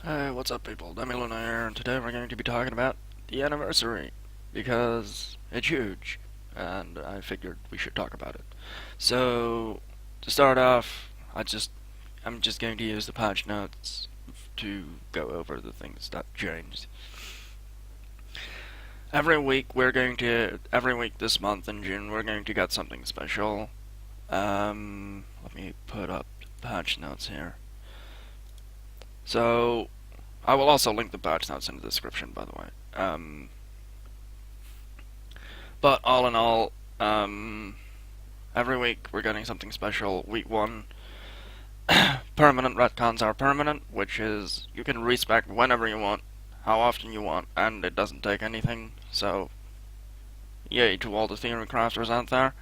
Hey, what's up people? Demi Luna here, and today we're going to be talking about the anniversary, because it's huge, and I figured we should talk about it. So, to start off, I'm just going to use the patch notes to go over the things that changed. Every week this month in June, we're going to get something special. Let me put up the patch notes here. So, I will also link the patch notes in the description, by the way. But all in all, every week we're getting something special. Week 1, permanent retcons are permanent, which is you can respec whenever you want, how often you want, and it doesn't take anything, so yay to all the theory crafters out there.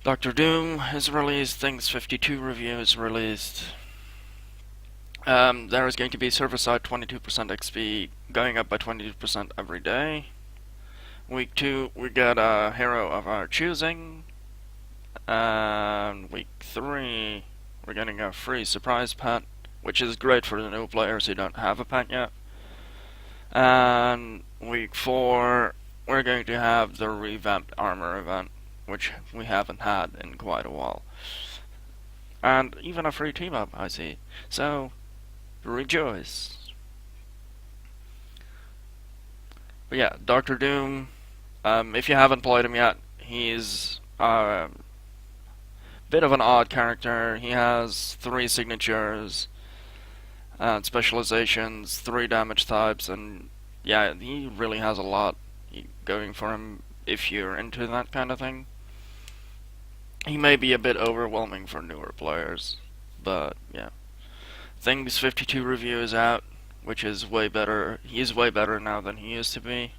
Doctor Doom is released, Things 52 review is released. There is going to be server-side 22% XP going up by 22% every day. Week 2, we get a hero of our choosing. And week 3, we're getting a free surprise pet, which is great for the new players who don't have a pet yet. And week 4, we're going to have the revamped armor event, which we haven't had in quite a while. And even a free team up, I see. So, rejoice. But yeah, Doctor Doom, if you haven't played him yet, he's a bit of an odd character. He has 3 signatures, specializations, 3 damage types, and yeah, he really has a lot going for him if you're into that kind of thing. He may be a bit overwhelming for newer players, but yeah. Things 52 review is out, which is way better. He's way better now than he used to be.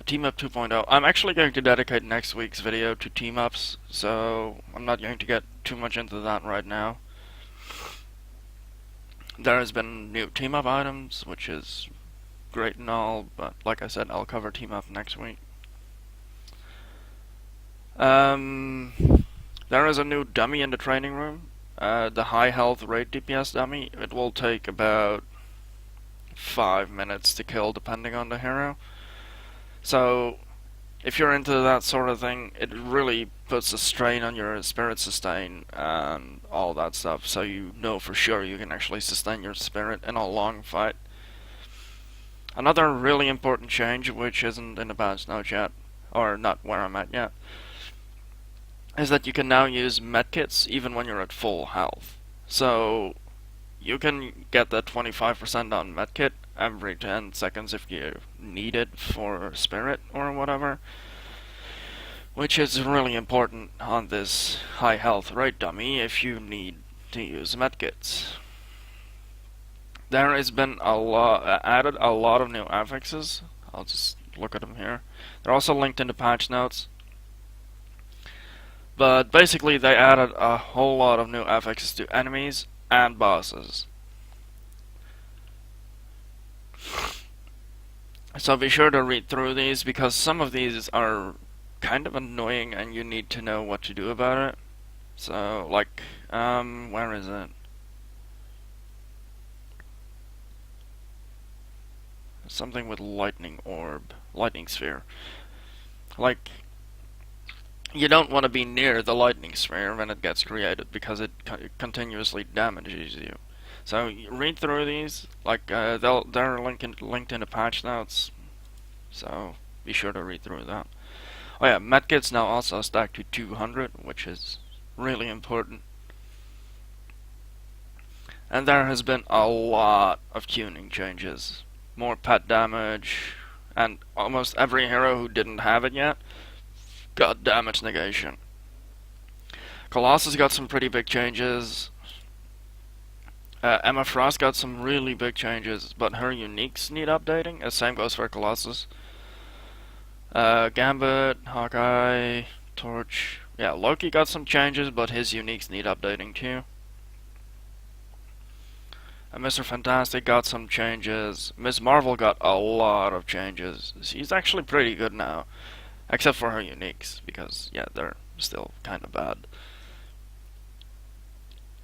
Team Up 2.0. I'm actually going to dedicate next week's video to team ups, so I'm not going to get too much into that right now. There has been new team up items, which is great and all, but like I said, I'll cover team up next week. There is a new dummy in the training room. The high health raid DPS dummy. It will take about 5 minutes to kill depending on the hero. So, if you're into that sort of thing, it really puts a strain on your spirit sustain and all that stuff, so you know for sure you can actually sustain your spirit in a long fight. Another really important change, which isn't in the patch notes yet, or not where I'm at yet, is that you can now use medkits even when you're at full health. So, you can get that 25% on medkit every 10 seconds if you need it for spirit or whatever, which is really important on this high health raid dummy if you need to use medkits. There has been added a lot of new affixes. I'll just look at them here. They're also linked in the patch notes. But basically they added a whole lot of new affixes to enemies and bosses. So be sure to read through these, because some of these are kind of annoying and you need to know what to do about it. So, like, where is it? Something with lightning orb, lightning sphere. Like, you don't want to be near the lightning sphere when it gets created, because it continuously damages you. So read through these, like they're linked in the patch notes, so be sure to read through that. Oh yeah, medkits now also stack to 200, which is really important. And there has been a lot of tuning changes, more pet damage, and almost every hero who didn't have it yet got damage negation. Colossus got some pretty big changes. Emma Frost got some really big changes, but her uniques need updating. The same goes for Colossus. Gambit, Hawkeye, Torch. Yeah, Loki got some changes, but his uniques need updating too. Mr. Fantastic got some changes. Ms. Marvel got a lot of changes. She's actually pretty good now, except for her uniques, because yeah, they're still kind of bad.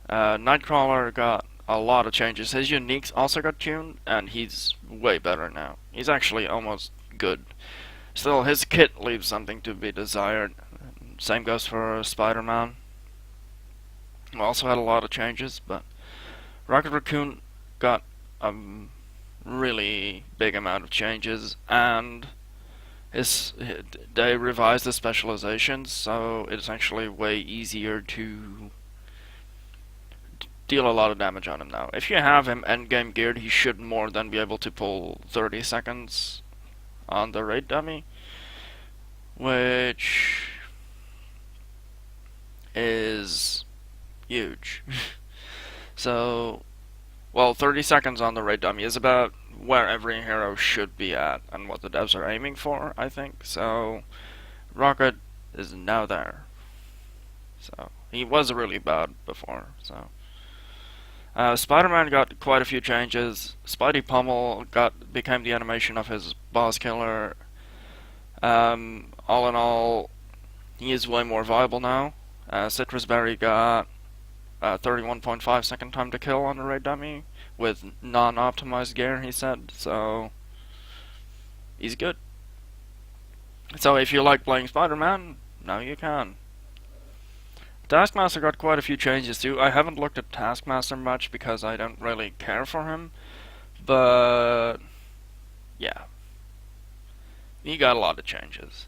Nightcrawler got a lot of changes. His uniques also got tuned, and he's way better now. He's actually almost good. Still, his kit leaves something to be desired. Same goes for Spider-Man. Also had a lot of changes, but Rocket Raccoon got a really big amount of changes, and they revised the specializations, so it's actually way easier to deal a lot of damage on him now. If you have him endgame geared, he should more than be able to pull 30 seconds on the raid dummy, which is huge. So, well, 30 seconds on the raid dummy is about where every hero should be at and what the devs are aiming for, I think. So, Rocket is now there. So, he was really bad before, so. Spider-Man got quite a few changes. Spidey Pummel became the animation of his boss killer. All in all, he is way more viable now. Citrus Berry got 31.5 second time to kill on the raid dummy with non-optimized gear, he said, so he's good. So if you like playing Spider-Man, now you can. Taskmaster got quite a few changes too. I haven't looked at Taskmaster much because I don't really care for him, but yeah, he got a lot of changes.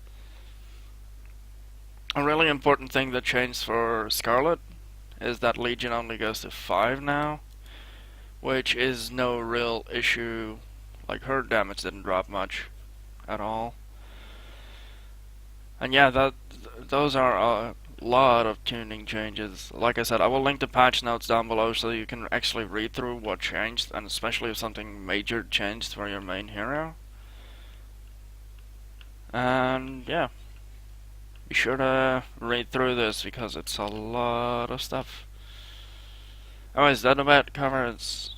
A really important thing that changed for Scarlet is that Legion only goes to 5 now, which is no real issue. Like, her damage didn't drop much at all. And yeah, those are a lot of tuning changes. Like I said, I will link the patch notes down below so you can actually read through what changed, and especially if something major changed for your main hero. And yeah, be sure to read through this because it's a lot of stuff. Anyways, that about covers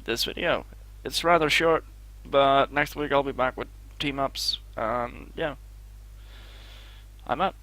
this video. It's rather short, but next week I'll be back with team ups. Yeah, I'm out.